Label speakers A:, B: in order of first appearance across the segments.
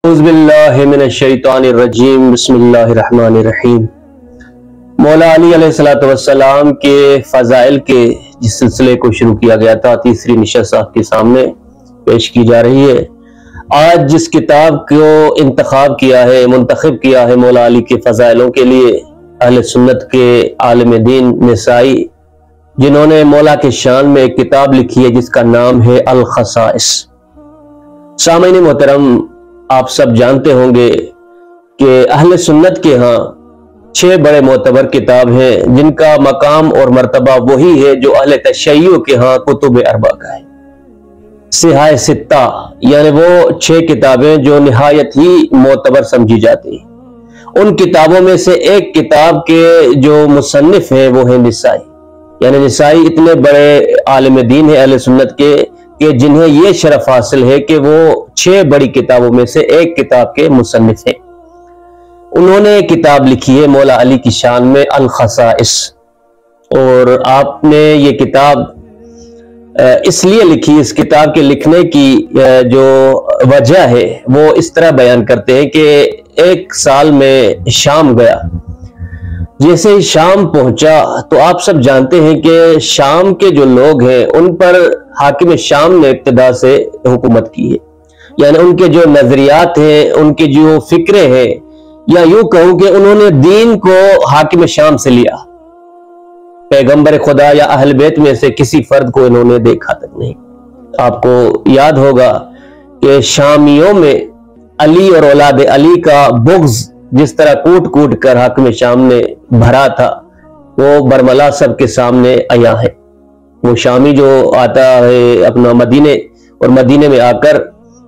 A: اعوذ باللہ من الشیطان الرجیم بسم اللہ الرحمن الرحیم۔ مولا علی علیہ السلام کے فضائل کے جس سلسلے کو شروع کیا گیا تھا، تیسری نشست آپ کے سامنے پیش کی جا رہی ہے۔ آج جس کتاب کو انتخاب کیا ہے، منتخب کیا ہے مولا علی کے فضائلوں کے لیے، اہل سنت کے عالم دین نسائی جنہوں نے مولا کے شان میں ایک کتاب لکھی ہے جس کا نام ہے الخصائص۔ سامعین محترم، آپ سب جانتے ہوں گے کہ اہل سنت کے ہاں 6 بڑے معتبر کتاب ہیں جن کا مقام اور مرتبہ وہی ہے جو اہل تشیع کے ہاں کتب اربع کا ہے۔ صحاح ستہ یعنی وہ 6 کتابیں جو نہایت ہی معتبر سمجھی جاتی ہیں۔ ان کتابوں میں سے ایک کتاب کے جو مصنف ہیں وہ ہیں نسائی، یعنی نسائی اتنے بڑے عالم دین ہیں اہل سنت کے کہ جنہیں یہ شرف حاصل ہے کہ وہ 6 بڑی کتابوں میں سے ایک کتاب کے مصنف ہیں۔ انہوں نے کتاب لکھی ہے مولا علی کی شان میں الخصائص، اور آپ نے یہ کتاب اس لیے لکھی، اس کتاب کے لکھنے کی جو وجہ ہے وہ اس طرح بیان کرتے ہیں کہ ایک سال میں شام گیا، جیسے ہی شام پہنچا تو آپ سب جانتے ہیں کہ شام کے جو لوگ ہیں ان پر حاکم شام نے ابتدا سے حکومت کی ہے، یعنی ان کے جو نظریات ہیں، ان کے جو فکریں ہیں، یا یوں کہوں کہ انہوں نے دین کو حاکم شام سے لیا۔ پیغمبر خدا یا اہل بیت میں سے کسی فرد کو انہوں نے دیکھا تک نہیں۔ آپ کو یاد ہوگا کہ شامیوں میں علی اور اولاد علی کا بغض جس طرح کوٹ کوٹ کر حاکم شام نے بھرا تھا وہ برملا سب کے سامنے آیا ہے۔ وہ شامی جو آتا ہے اپنا مدینے، اور مدینے میں آ کر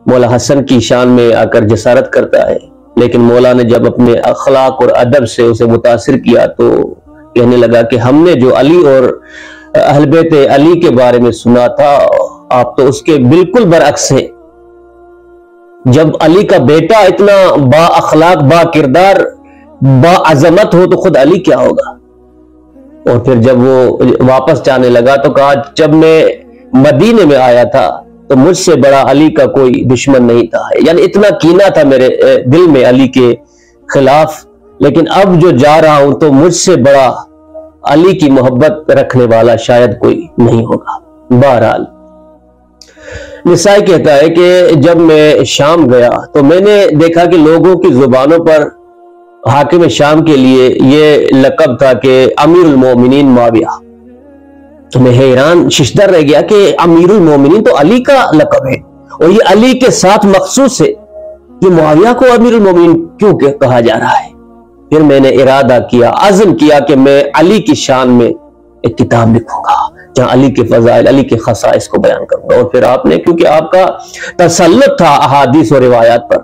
A: مولا حسن کی شان میں آ کر جسارت کرتا ہے، لیکن مولا نے جب اپنے اخلاق اور ادب سے اسے متاثر کیا تو کہنے لگا کہ ہم نے جو علی اور اہل بیت علی کے بارے میں سنا تھا آپ تو اس کے بالکل برعکس ہیں۔ جب علی کا بیٹا اتنا با اخلاق، با کردار، با عظمت ہو تو خود علی کیا ہوگا۔ اور پھر جب وہ واپس جانے لگا تو کہا جب میں مدینے میں آیا تھا تو مجھ سے بڑا علی کا کوئی دشمن نہیں تھا، یعنی اتنا کینہ تھا میرے دل میں علی کے خلاف، لیکن اب جو جا رہا ہوں تو مجھ سے بڑا علی کی محبت رکھنے والا شاید کوئی نہیں ہوگا۔ بہرحال نسائی کہتا ہے کہ جب میں شام گیا تو میں نے دیکھا کہ لوگوں کی زبانوں پر حاکم شام کے لیے یہ لقب تھا کہ امیر المومنین معاویہ۔ تو میں حیران ششدر رہ گیا کہ امیر المومنین تو علی کا لقب ہے اور یہ علی کے ساتھ مخصوص ہے، یہ معاویہ کو امیر المومنین کیوں کہا جا رہا ہے؟ پھر میں نے ارادہ کیا، عزم کیا کہ میں علی کی شان میں ایک کتاب لکھوں گا جہاں علی کے فضائل، علی کے خصائص کو بیان کروں گا۔ اور پھر آپ نے، کیونکہ آپ کا تسلط تھا احادیث اور روایات پر،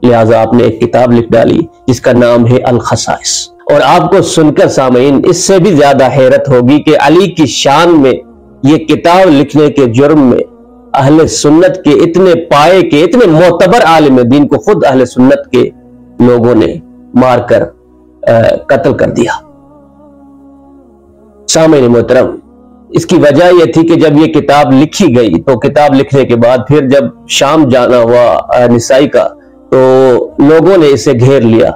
A: لہٰذا آپ نے ایک کتاب لکھ ڈالی جس کا نام ہے الخصائص۔ اور آپ کو سن کر سامعین اس سے بھی زیادہ حیرت ہوگی کہ علی کی شان میں یہ کتاب لکھنے کے جرم میں اہل سنت کے اتنے پائے کے، اتنے معتبر عالم دین کو خود اہل سنت کے لوگوں نے مار کر قتل کر دیا۔ سامعین محترم، اس کی وجہ یہ تھی کہ جب یہ کتاب لکھی گئی تو کتاب لکھنے کے بعد پھر جب شام جانا ہوا نسائی کا تو لوگوں نے اسے گھیر لیا،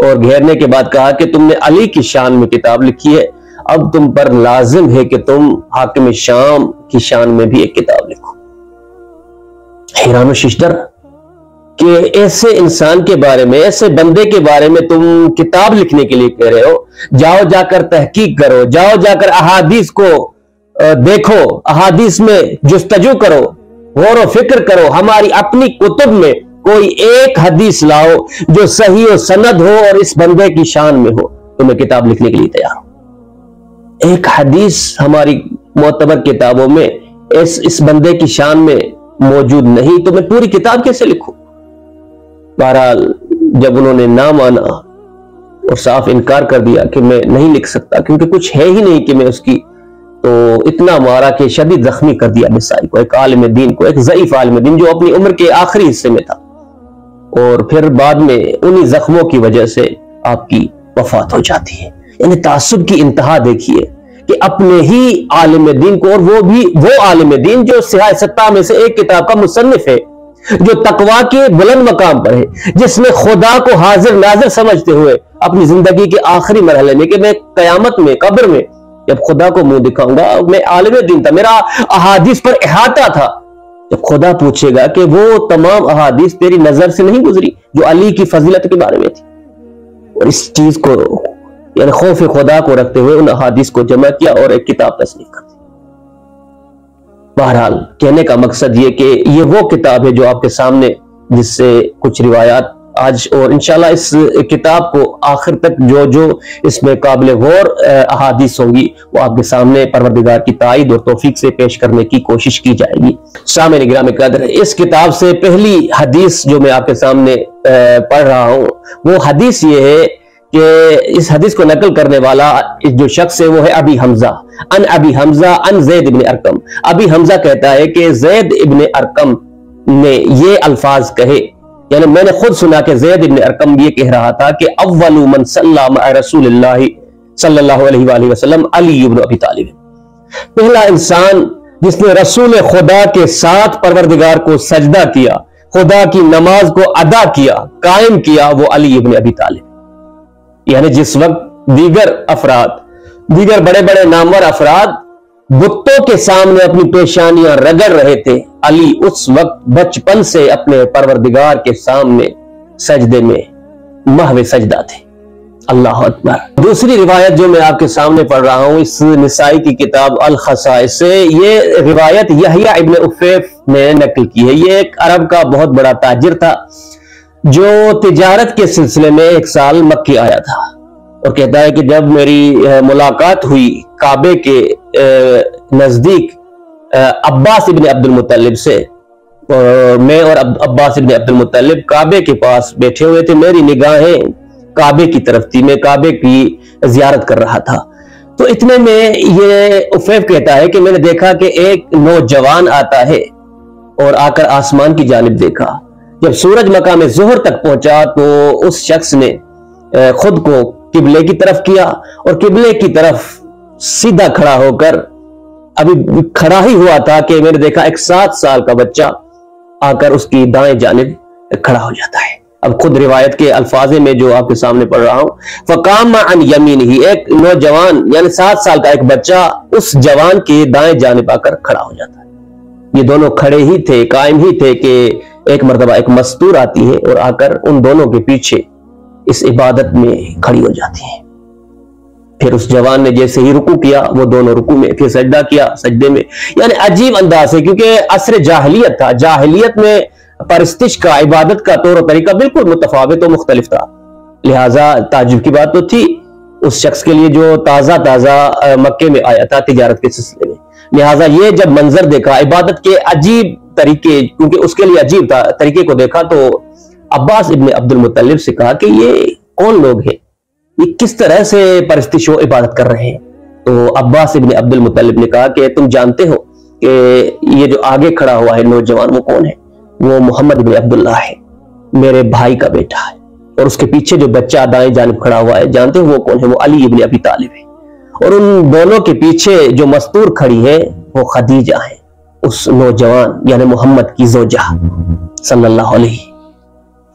A: اور گھیرنے کے بعد کہا کہ تم نے علی کی شان میں کتاب لکھی ہے، اب تم پر لازم ہے کہ تم حاکم شام کی شان میں بھی ایک کتاب لکھو۔ حیران و ششدر کہ ایسے انسان کے بارے میں، ایسے بندے کے بارے میں تم کتاب لکھنے کے لیے کہہ رہے ہو؟ جاؤ جا کر تحقیق کرو، جاؤ جا کر احادیث کو دیکھو، احادیث میں جستجو کرو، غور و فکر کرو، ہماری اپنی کتب میں کوئی ایک حدیث لاؤ جو صحیح و سند ہو اور اس بندے کی شان میں ہو تو میں کتاب لکھنے کے لیے تیار ہوں۔ ایک حدیث ہماری معتبر کتابوں میں اس بندے کی شان میں موجود نہیں تو میں پوری کتاب کیسے لکھوں؟ بہرحال جب انہوں نے نہ مانا اور صاف انکار کر دیا کہ میں نہیں لکھ سکتا کیونکہ کچھ ہے ہی نہیں کہ میں اس کی، تو اتنا مارا کہ شدید زخمی کر دیا نسائی کو، ایک عالم دین کو، ایک ضعیف عالم دین جو اپنی عمر کے آخری حصے میں تھا، اور پھر بعد میں انہی زخموں کی وجہ سے آپ کی وفات ہو جاتی ہے۔ یعنی تعصب کی انتہا دیکھیے کہ اپنے ہی عالم دین کو، اور وہ بھی وہ عالم دین جو صحاح ستہ میں سے ایک کتاب کا مصنف ہے، جو تقوی کے بلند مقام پر ہے، جس نے خدا کو حاضر ناظر سمجھتے ہوئے اپنی زندگی کے آخری مرحلے میں کہ میں قیامت میں قبر میں جب خدا کو منہ دکھاؤں گا، میں عالم دین تھا، میرا احادیث پر احاطہ تھا، جب خدا پوچھے گا کہ وہ تمام احادیث تیری نظر سے نہیں گزری جو علی کی فضیلت کے بارے میں تھی، اور اس چیز کو یعنی خوف خدا کو رکھتے ہوئے ان احادیث کو جمع کیا اور ایک کتاب تصنیف کر دی۔ بہرحال کہنے کا مقصد یہ کہ یہ وہ کتاب ہے جو آپ کے سامنے، جس سے کچھ روایات آج اور انشاءاللہ اس کتاب کو آخر تک جو اس میں قابل غور احادیث ہوں گی وہ آپ کے سامنے پروردگار کی تائید اور توفیق سے پیش کرنے کی کوشش کی جائے گی۔ سامعین گرامی قدر، اس کتاب سے پہلی حدیث جو میں آپ کے سامنے پڑھ رہا ہوں وہ حدیث یہ ہے کہ اس حدیث کو نقل کرنے والا جو شخص ہے وہ ہے ابی حمزہ، ان ابی حمزہ ان زید ابن ارقم۔ ابی حمزہ کہتا ہے کہ زید ابن ارقم نے یہ الفاظ کہے، یعنی میں نے خود سنا کہ زید ابن ارقم یہ کہہ رہا تھا کہ اول من صلی مع رسول اللہ صلی اللہ علیہ وآلہ وسلم علی ابن ابی طالب، پہلا انسان جس نے رسول خدا کے ساتھ پروردگار کو سجدہ کیا، خدا کی نماز کو ادا کیا، قائم کیا، وہ علی ابن ابی طالب۔ یعنی جس وقت دیگر بڑے بڑے نامور افراد بتوں کے سامنے اپنی پیشانیاں رگڑ رہے تھے، علی اس وقت بچپن سے اپنے پروردگار کے سامنے سجدے میں محو سجدہ تھے۔ اللہ اکبر۔ دوسری روایت جو میں آپ کے سامنے پڑھ رہا ہوں اس نسائی کی کتاب الخصائص سے، یہ روایت یحییٰ ابن عفیف نے نقل کی ہے۔ یہ ایک عرب کا بہت بڑا تاجر تھا جو تجارت کے سلسلے میں ایک سال مکے آیا تھا، اور کہتا ہے کہ جب میری ملاقات ہوئی کعبے کے نزدیک عباس ابن عبد المطلب سے، میں اور عباس ابن عبد المطلب کعبے کے پاس بیٹھے ہوئے تھے، میری نگاہیں کعبے کی طرف تھی، میں کعبے کی زیارت کر رہا تھا، تو اتنے میں یہ عفیف کہتا ہے کہ میں نے دیکھا کہ ایک نوجوان آتا ہے، اور آ کر آسمان کی جانب دیکھا، جب سورج مقام ظہر تک پہنچا تو اس شخص نے خود کو قبلے کی طرف کیا، اور قبلے کی طرف سیدھا کھڑا ہو کر ابھی کھڑا ہی ہوا تھا کہ میں نے دیکھا ایک 7 سال کا بچہ آ کر اس کی دائیں جانب کھڑا ہو جاتا ہے۔ اب خود روایت کے الفاظ میں جو آپ کے سامنے پڑھ رہا ہوں، فقام عن یمینہ، ایک نوجوان یعنی 7 سال کا ایک بچہ اس جوان کے دائیں جانب آ کر کھڑا ہو جاتا ہے۔ یہ دونوں کھڑے ہی تھے، قائم ہی تھے کہ ایک مرتبہ ایک مستور آتی ہے اور آ کر ان دونوں کے پیچھے اس عبادت میں کھڑی ہو جاتی ہے۔ پھر اس جوان نے جیسے ہی رکوع کیا وہ دونوں رکوع میں، پھر سجدہ کیا سجدے میں، یعنی عجیب انداز ہے کیونکہ عصر جاہلیت تھا، جاہلیت میں پرستش کا، عبادت کا طور و طریقہ بالکل متفاوت و مختلف تھا، لہٰذا تعجب کی بات تو تھی اس شخص کے لیے جو تازہ مکے میں آیا تھا تجارت کے سلسلے میں، لہٰذا یہ جب منظر دیکھا عبادت کے عجیب طریقے، کیونکہ اس کے لیے عجیب تھا، طریقے کو دیکھا تو عباس ابن عبد المطلب سے کہا کہ یہ کون لوگ ہیں، یہ کس طرح سے پرستش و عبادت کر رہے ہیں؟ تو عباس ابن عبد المطلب نے کہا کہ تم جانتے ہو کہ یہ جو آگے کھڑا ہوا ہے نوجوان وہ کون ہے؟ وہ محمد بن عبداللہ ہے، میرے بھائی کا بیٹا ہے، اور اس کے پیچھے جو بچہ دائیں جانب کھڑا ہوا ہے جانتے ہو وہ کون ہے؟ وہ علی ابن ابی طالب ہے، اور ان دونوں کے پیچھے جو مستور کھڑی ہے وہ خدیجہ ہے، اس نوجوان یعنی محمد کی زوجہ صلی اللہ علیہ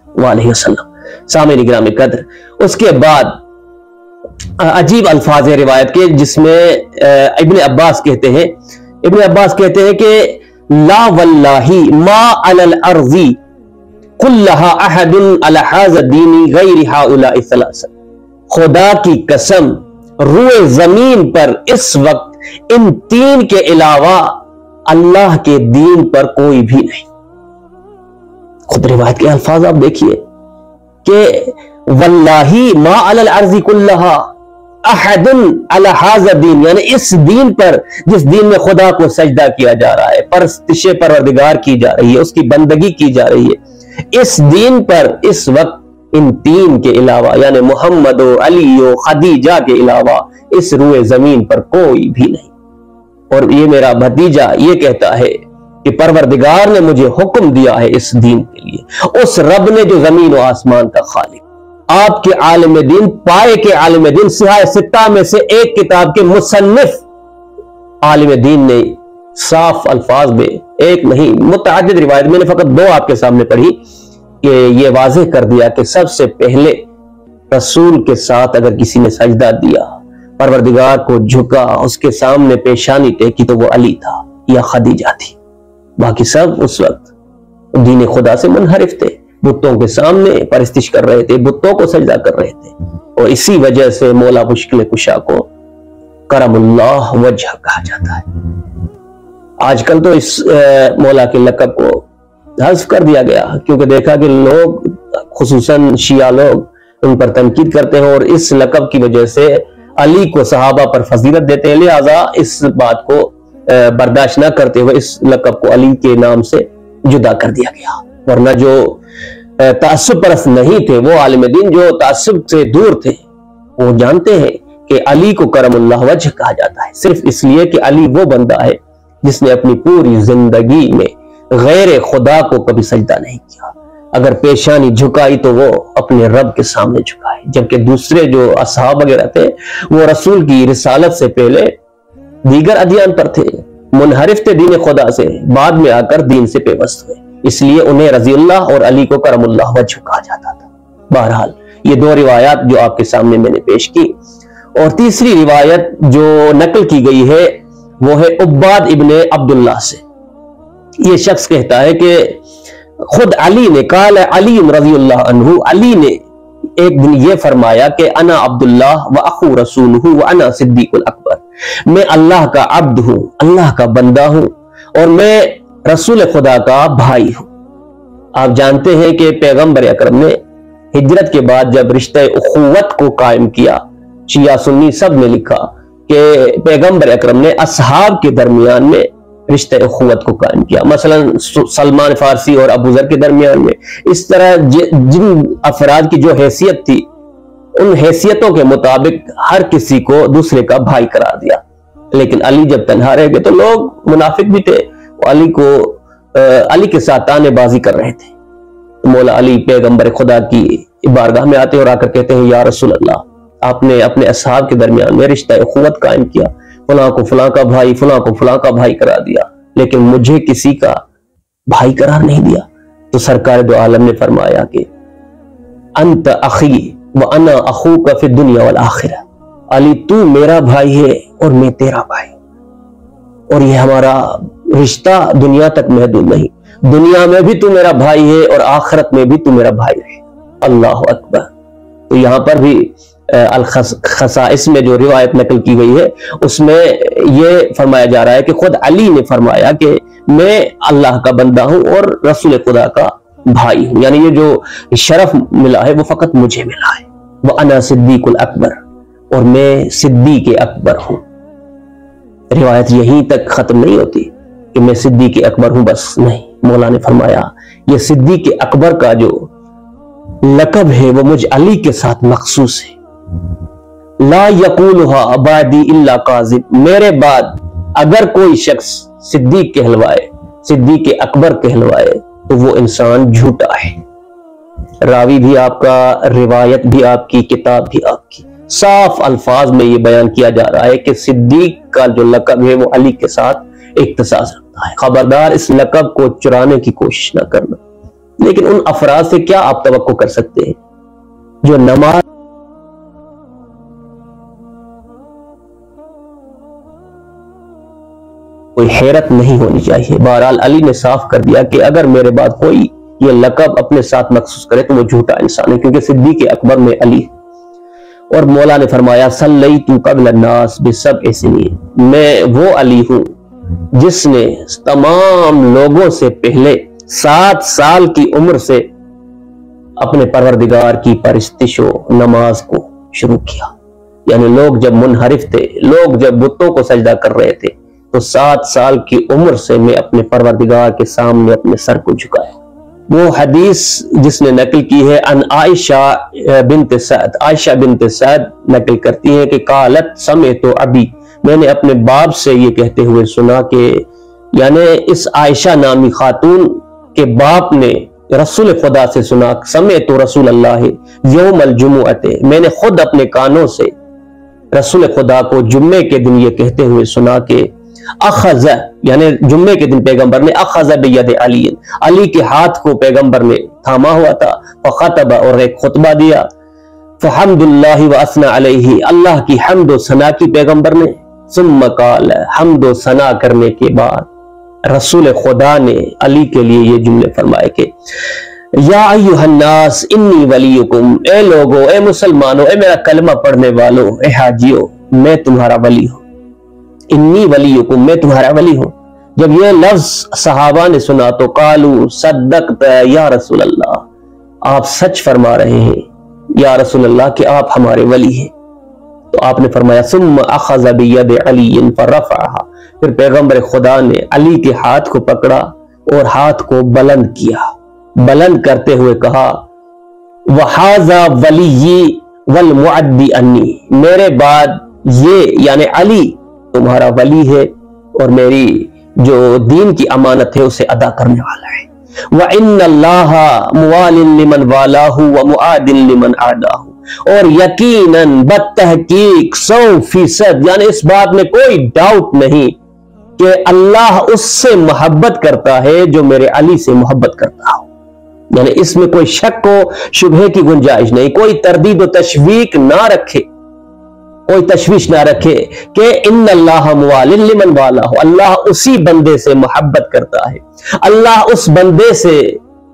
A: وآلہ وسلم۔ سامعین گرامی قدر، اس کے بعد عجیب الفاظ روایت کے جس میں ابن عباس کہتے ہیں کہ لا واللہ ما علی الارض کلہا احد علی ھذا الدین غیر ہؤلاء الثلاثہ، خدا کی قسم روئے زمین پر اس وقت ان 3 کے علاوہ اللہ کے دین پر کوئی بھی نہیں۔ خود روایت کے الفاظ آپ دیکھیے کہ واللہ ما علی الارض کلہا احد علی ھذا الدین، یعنی اس دین پر جس دین میں خدا کو سجدہ کیا جا رہا ہے، پرستش پروردگار کی جا رہی ہے، اس کی بندگی کی جا رہی ہے، اس دین پر اس وقت ان 3 کے علاوہ یعنی محمد و علی و خدیجہ کے علاوہ اس روئے زمین پر کوئی بھی نہیں۔ اور یہ میرا بھتیجا یہ کہتا ہے کہ پروردگار نے مجھے حکم دیا ہے اس دین کے لیے، اس رب نے جو زمین و آسمان کا خالق، آپ کے عالم دین، پائے کے عالم دین، سیاہ ستہ میں سے ایک کتاب کے مصنف عالم دین نے صاف الفاظ میں، ایک نہیں متعدد روایت، میں نے فقط 2 آپ کے سامنے پڑھی، کہ یہ واضح کر دیا کہ سب سے پہلے رسول کے ساتھ اگر کسی نے سجدہ دیا، پروردگار کو جھکا، اس کے سامنے پیشانی ٹیکی، تو وہ علی تھا یا خدیجہ تھی، باقی سب اس وقت دین خدا سے منحرف تھے، بتوں کے سامنے پرستش کر رہے تھے، بتوں کو سجدہ کر رہے تھے، اور اسی وجہ سے مولا مشکل کشا کو کرم اللہ وجہ کہا جاتا ہے۔ آج کل تو اس مولا کے لقب کو حذف کر دیا گیا، کیونکہ دیکھا کہ لوگ خصوصاً شیعہ لوگ ان پر تنقید کرتے ہیں اور اس لقب کی وجہ سے علی کو صحابہ پر فضیلت دیتے ہیں، لہذا اس بات کو برداشت نہ کرتے ہوئے اس لقب کو علی کے نام سے جدا کر دیا گیا۔ ورنہ جو تعصب پرست نہیں تھے، وہ عالم دین جو تعصب سے دور تھے، وہ جانتے ہیں کہ علی کو کرم اللہ وجہ کہا جاتا ہے صرف اس لیے کہ علی وہ بندہ ہے جس نے اپنی پوری زندگی میں غیر خدا کو کبھی سجدہ نہیں کیا، اگر پیشانی جھکائی تو وہ اپنے رب کے سامنے جھکائے، جبکہ دوسرے جو اصحاب وغیرہ تھے وہ رسول کی رسالت سے پہلے دیگر ادیان پر تھے، منحرف تھے دین خدا سے، بعد میں آ کر دین سے پیوست ہوئے، اس لیے انہیں رضی اللہ اور علی کو کرم اللہ وجہ کہا جاتا تھا۔ بہرحال یہ 2 روایات جو آپ کے سامنے میں نے پیش کی، اور تیسری روایت جو نقل کی گئی ہے وہ ہے عباد ابن عبداللہ سے۔ یہ شخص کہتا ہے کہ خود علی نے، قال علی رضی اللہ عنہ، علی نے ایک دن یہ فرمایا کہ انا عبداللہ و اخو رسولہ و انا صدیق الاکبر، میں اللہ کا عبد ہوں، اللہ کا بندہ ہوں، اور میں رسول خدا کا بھائی ہوں۔ آپ جانتے ہیں کہ پیغمبر اکرم نے ہجرت کے بعد جب رشتہ اخوت کو قائم کیا، شیعہ سنی سب نے لکھا کہ پیغمبر اکرم نے اصحاب کے درمیان میں رشتہ اخوت کو قائم کیا، مثلا سلمان فارسی اور ابو ذر کے درمیان میں، اس طرح جن افراد کی جو حیثیت تھی ان حیثیتوں کے مطابق ہر کسی کو دوسرے کا بھائی قرار دیا۔ لیکن علی جب تنہا رہ گئے تو لوگ منافق بھی تھے، علی کے ساتھ تانے بازی کر رہے تھے۔ مولا علی پیغمبر خدا کی بارگاہ میں آتے اور آ کر کہتے ہیں، یا رسول اللہ، آپ نے اپنے اصحاب کے درمیان میں رشتہ اخوت قائم کیا، فلاں کو فلاں کا بھائی، فلاں کو فلاں کا بھائی قرار دیا، لیکن مجھے کسی کا بھائی قرار نہیں دیا۔ تو سرکار دو عالم نے فرمایا کہ انت اخی وانا اخوک فی الدنیا والآخرہ، علی تو میرا بھائی ہے اور میں تیرا بھائی، اور یہ ہمارا رشتہ دنیا تک محدود نہیں، دنیا میں بھی تو میرا بھائی ہے اور آخرت میں بھی تو میرا بھائی ہے۔ اللہ اکبر۔ تو یہاں پر بھی الخصائص میں جو روایت نقل کی گئی ہے اس میں یہ فرمایا جا رہا ہے کہ خود علی نے فرمایا کہ میں اللہ کا بندہ ہوں اور رسول خدا کا بھائی ہوں، یعنی یہ جو شرف ملا ہے وہ فقط مجھے ملا ہے۔ وَأَنَا صِدِّيقُ الْأَكْبَرُ، اور میں صدیق اکبر ہوں۔ روایت یہیں تک ختم نہیں ہوتی کہ میں صدیق اکبر ہوں، بس نہیں، مولا نے فرمایا یہ صدیق اکبر کا جو لقب ہے وہ مجھ علی کے ساتھ مخصوص ہے۔ لا یقولها بعدی الا کاذب، میرے بعد اگر کوئی شخص صدیق کہلوائے، صدیق اکبر کہلوائے تو وہ انسان جھوٹا ہے۔ راوی بھی آپ کا، روایت بھی آپ کی، کتاب بھی آپ کی، صاف الفاظ میں یہ بیان کیا جا رہا ہے کہ صدیق کا جو لقب ہے وہ علی کے ساتھ اختصاص رکھتا ہے۔ خبردار اس لقب کو چرانے کی کوشش نہ کرنا۔ لیکن ان افراد سے کیا آپ توقع کر سکتے ہیں جو نماز کوئی حیرت نہیں ہونی چاہیے۔ بہرحال علی نے صاف کر دیا کہ اگر میرے بعد کوئی یہ لقب اپنے ساتھ مخصوص کرے تو وہ جھوٹا انسان ہے، کیونکہ صدیق اکبر میں علی ہے۔ اور مولا نے فرمایا صلیت قبل الناس بسبع سنین، میں وہ علی ہوں جس نے تمام لوگوں سے پہلے 7 سال کی عمر سے اپنے پروردگار کی پرستش و نماز کو شروع کیا۔ یعنی لوگ جب منحرف تھے، لوگ جب بتوں کو سجدہ کر رہے تھے، تو 7 سال کی عمر سے میں اپنے پروردگار کے سامنے اپنے سر کو جھکایا۔ وہ حدیث جس نے نقل کی ہے ان عائشہ بنت سعد، عائشہ بنت سعد نقل کرتی ہیں کہ قالت سمعت ابی، میں نے اپنے باپ سے یہ کہتے ہوئے سنا کہ یعنی اس عائشہ نامی خاتون کے باپ نے رسول خدا سے سنا، سمعت رسول اللہ یوم الجمعۃ، میں نے خود اپنے کانوں سے رسول خدا کو جمعے کے دن یہ کہتے ہوئے سنا کہ اخذ یعنی جمعے کے دن پیغمبر نے اخذ بید علی، علی کے ہاتھ کو پیغمبر نے تھاما ہوا تھا، فخطب اور ایک خطبہ دیا، فحمد اللہ واثنى علیہ، اللہ کی حمد و ثنا کی پیغمبر نے، ثم قال، حمد و ثنا کرنے کے بعد رسول خدا نے علی کے لیے یہ جملے فرمائے کہ یا ایھا الناس انی ولیکم، اے لوگو، اے مسلمانوں، اے میرا کلمہ پڑھنے والوں، اے حاجیوں، میں تمہارا ولی ہوں، انی ولیکم، میں تمہارا ولی ہوں۔ جب یہ لفظ صحابہ نے سنا تو قالوا صدقت یا رسول اللہ، آپ سچ فرما رہے ہیں یا رسول اللہ کہ آپ ہمارے ولی ہیں۔ تو آپ نے فرمایا ثم اخذ بید علی فرفعها، پھر پیغمبر خدا نے علی کے ہاتھ کو پکڑا اور ہاتھ کو بلند کیا، بلند کرتے ہوئے کہا وَحَاذَا وَلِيِّ وَالْمُعَدِّ أَنِّي، میرے بعد یہ یعنی علی تمہارا ولی ہے اور میری جو دین کی امانت ہے اسے ادا کرنے والا ہے۔ وَإِنَّ اللَّهَ مُوَالٍ لِمَنْ وَالَاهُ وَمُعَادٍ لِمَنْ عَادَاهُ، اور یقیناً بتحقیق 100% یعنی اس بات میں کوئی ڈاؤٹ نہیں کہ اللہ اس سے محبت کرتا ہے جو میرے علی سے محبت کرتا ہو، یعنی اس میں کوئی شک و شبہ کی گنجائش نہیں، کوئی تردید و تشویق نہ رکھے، کوئی تشویش نہ رکھے کہ ان اللہ موال لمن والہ، اللہ اسی بندے سے محبت کرتا ہے، اللہ اس بندے سے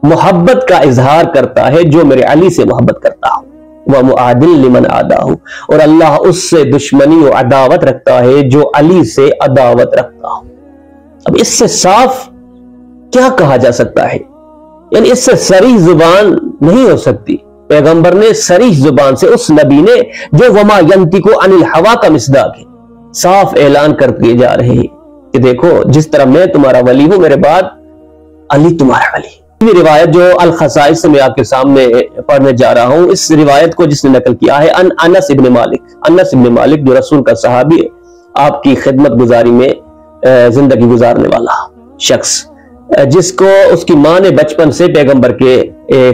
A: محبت کا اظہار کرتا ہے جو میرے علی سے محبت کرتا ہو، وَمُعَادٍ لِمَنْ عَادَاهُ، اور اللہ اس سے دشمنی و عداوت رکھتا ہے جو علی سے عداوت رکھتا ہو۔ اب اس سے صاف کیا کہا جا سکتا ہے؟ یعنی اس سے صریح زبان نہیں ہو سکتی، پیغمبر نے صریح زبان سے، اس نبی نے جو وما ینطق عن الہوا کا مصداق ہے، صاف اعلان کر دیے جا رہے ہیں کہ دیکھو جس طرح میں تمہارا ولی ہوں، میرے بعد علی تمہارا ولی۔ یہ روایت جو الخصائص سے میں آپ کے سامنے پڑھنے جا رہا ہوں، اس روایت کو جس نے نقل کیا ہے انس ابن مالک، انس ابن مالک جو رسول کا صحابی ہے، آپ کی خدمت گزاری میں زندگی گزارنے والا شخص، جس کو اس کی ماں نے بچپن سے پیغمبر کے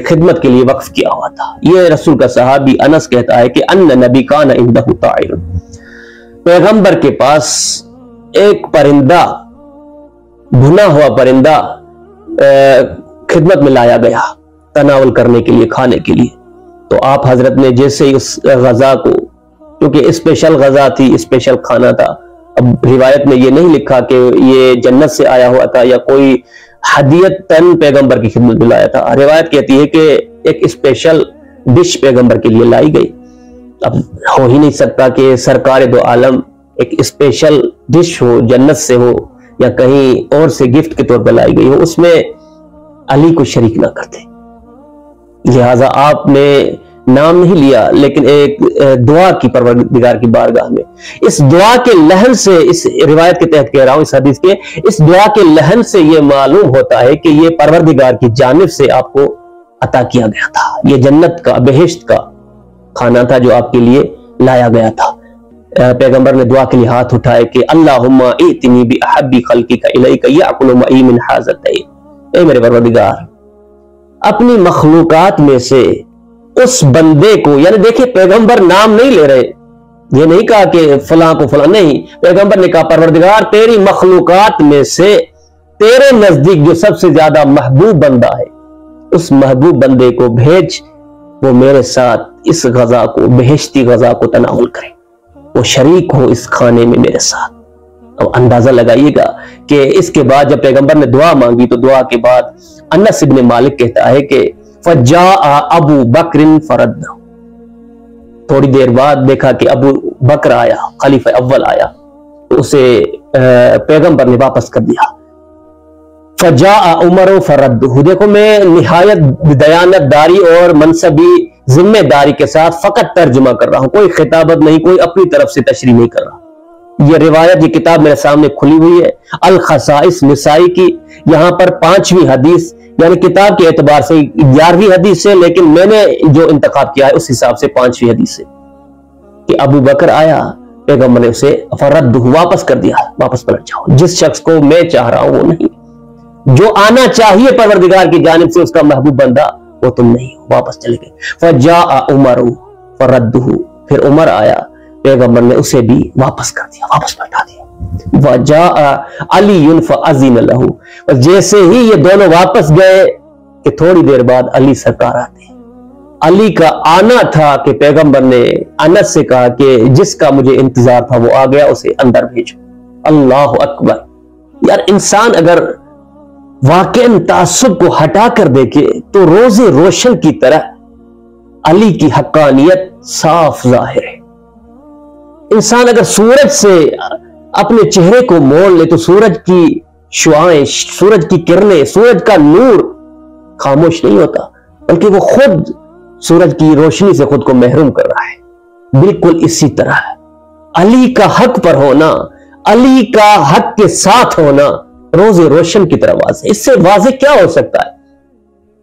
A: خدمت کے لیے وقف کیا ہوا تھا۔ یہ رسول کا صحابی انس کہتا ہے کہ ان نبی کان عنده طائر، پیغمبر کے پاس ایک پرندہ، بھنا ہوا پرندہ خدمت میں لایا گیا تناول کرنے کے لیے، کھانے کے لیے۔ تو آپ حضرت نے جیسے اس غذا کو، کیونکہ اسپیشل غذا تھی، اسپیشل کھانا تھا، اب روایت میں یہ نہیں لکھا کہ یہ جنت سے آیا ہوا تھا یا کوئی ہدیت تن پیغمبر کی خدمت میں لایا تھا، روایت کہتی ہے کہ ایک اسپیشل ڈش پیغمبر کے لیے لائی گئی۔ اب ہو ہی نہیں سکتا کہ سرکار دو عالم ایک اسپیشل ڈش ہو، جنت سے ہو یا کہیں اور سے گفٹ کے طور پر لائی گئی ہو، اس میں علی کو شریک نہ کرتے، لہٰذا آپ نے نام نہیں لیا لیکن ایک دعا کی پروردگار کی بارگاہ میں، اس دعا کے لحن سے، اس روایت کے تحت کہہ رہا ہوں، اس حدیث کے اس دعا کے لحن سے یہ معلوم ہوتا ہے کہ یہ پروردگار کی جانب سے آپ کو عطا کیا گیا تھا، یہ جنت کا، بہشت کا کھانا تھا جو آپ کے لیے لایا گیا تھا۔ پیغمبر نے دعا کے لیے ہاتھ اٹھائے کہ اللہم ائتنی بأحب خلقک الیک یأکل معی من ھذا الطعام، اے میرے پروردگار اپنی مخلوقات میں سے اس بندے کو، یعنی دیکھیں پیغمبر نام نہیں لے رہے، یہ نہیں کہا کہ فلاں کو فلاں، نہیں، پیغمبر نے کہا پروردگار تیری مخلوقات میں سے تیرے نزدیک جو سب سے زیادہ محبوب بندہ ہے، اس محبوب بندے کو بھیج، وہ میرے ساتھ اس غذا کو، بہشتی غذا کو تناول کرے، وہ شریک ہو اس کھانے میں میرے ساتھ۔ اب اندازہ لگائیے گا کہ اس کے بعد جب پیغمبر نے دعا مانگی تو دعا کے بعد انس ابن مالک کہتا ہے کہ فجاء ابو بکر فرد، تھوڑی دیر بعد دیکھا کہ ابو بکر آیا، خلیفہ اول آیا، تو اسے پیغمبر نے واپس کر دیا۔ فجاء عمر فرده، دیکھو میں نہایت دیانت داری اور منصبی ذمہ داری کے ساتھ فقط ترجمہ کر رہا ہوں، کوئی خطابت نہیں، کوئی اپنی طرف سے تشریح نہیں کر رہا۔ یہ روایت، یہ کتاب میرے سامنے کھلی ہوئی ہے، الخصائص نسائی کی، یہاں پر 5ویں حدیث، یعنی کتاب کے اعتبار سے 11ویں حدیث ہے، لیکن میں نے جو انتخاب کیا ہے اس حساب سے 5ویں حدیث ہے کہ ابو بکر آیا، پیغمبر نے اسے فرد واپس کر دیا، واپس پلٹ جاؤ، جس شخص کو میں چاہ رہا ہوں وہ نہیں، جو آنا چاہیے پروردگار کی جانب سے اس کا محبوب بندہ وہ تم نہیں، واپس چلے گئے۔ فجاء عمر فرده، پھر عمر آیا، پیغمبر نے اسے بھی واپس کر دیا، واپس پلٹا دیا۔ وَجَاءَ عَلِيٌّ فَأَذِنَ لَهُ، جیسے ہی یہ دونوں واپس گئے کہ تھوڑی دیر بعد علی سرکار آتے ہیں۔ علی کا آنا تھا کہ پیغمبر نے انس سے کہا کہ جس کا مجھے انتظار تھا وہ آ گیا، اسے اندر بھیجو۔ اللہ اکبر! یار انسان اگر واقعاً تعصب کو ہٹا کر دیکھے تو روز روشن کی طرح علی کی حقانیت صاف ظاہر ہے۔ انسان اگر سورج سے اپنے چہرے کو مول لے تو سورج کی شعاعیں، سورج کی کرنیں، سورج کا نور خاموش نہیں ہوتا، بلکہ وہ خود سورج کی روشنی سے خود کو محروم کر رہا ہے۔ بالکل اسی طرح علی کا حق پر ہونا، علی کا حق کے ساتھ ہونا روز روشن کی طرح واضح۔ اس سے واضح کیا ہو سکتا ہے؟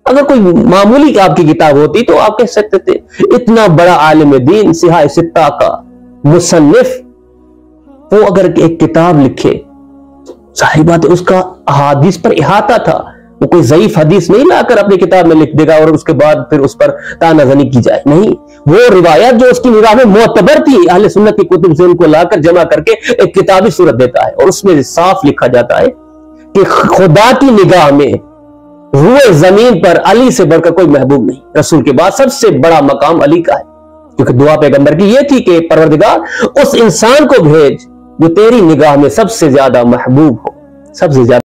A: اگر کوئی معمولی آپ کی کتاب ہوتی تو آپ کہہ سکتے تھے اتنا بڑا عالم دین، سیاہ ستہ کا مصنف، وہ اگر ایک کتاب لکھے، ظاہر بات ہے اس کا احادیث پر احاطہ تھا، وہ کوئی ضعیف حدیث نہیں لا کر اپنی کتاب میں لکھ دے گا اور اس کے بعد پھر اس پر تانہ زنی کی جائے، نہیں، وہ روایات جو اس کی نگاہ میں معتبر تھی اہل سنت کی کتب سے ان کو لا کر جمع کر کے ایک کتابی صورت دیتا ہے، اور اس میں صاف لکھا جاتا ہے کہ خدا کی نگاہ میں روئے زمین پر علی سے بڑھ کر کوئی محبوب نہیں، رسول کے بعد سب سے بڑا مقام علی کا ہے، کیونکہ دعا پیغمبر کی یہ تھی کہ پروردگار اس انسان کو بھیج جو تیری نگاہ میں سب سے زیادہ محبوب ہو، سب سے زیادہ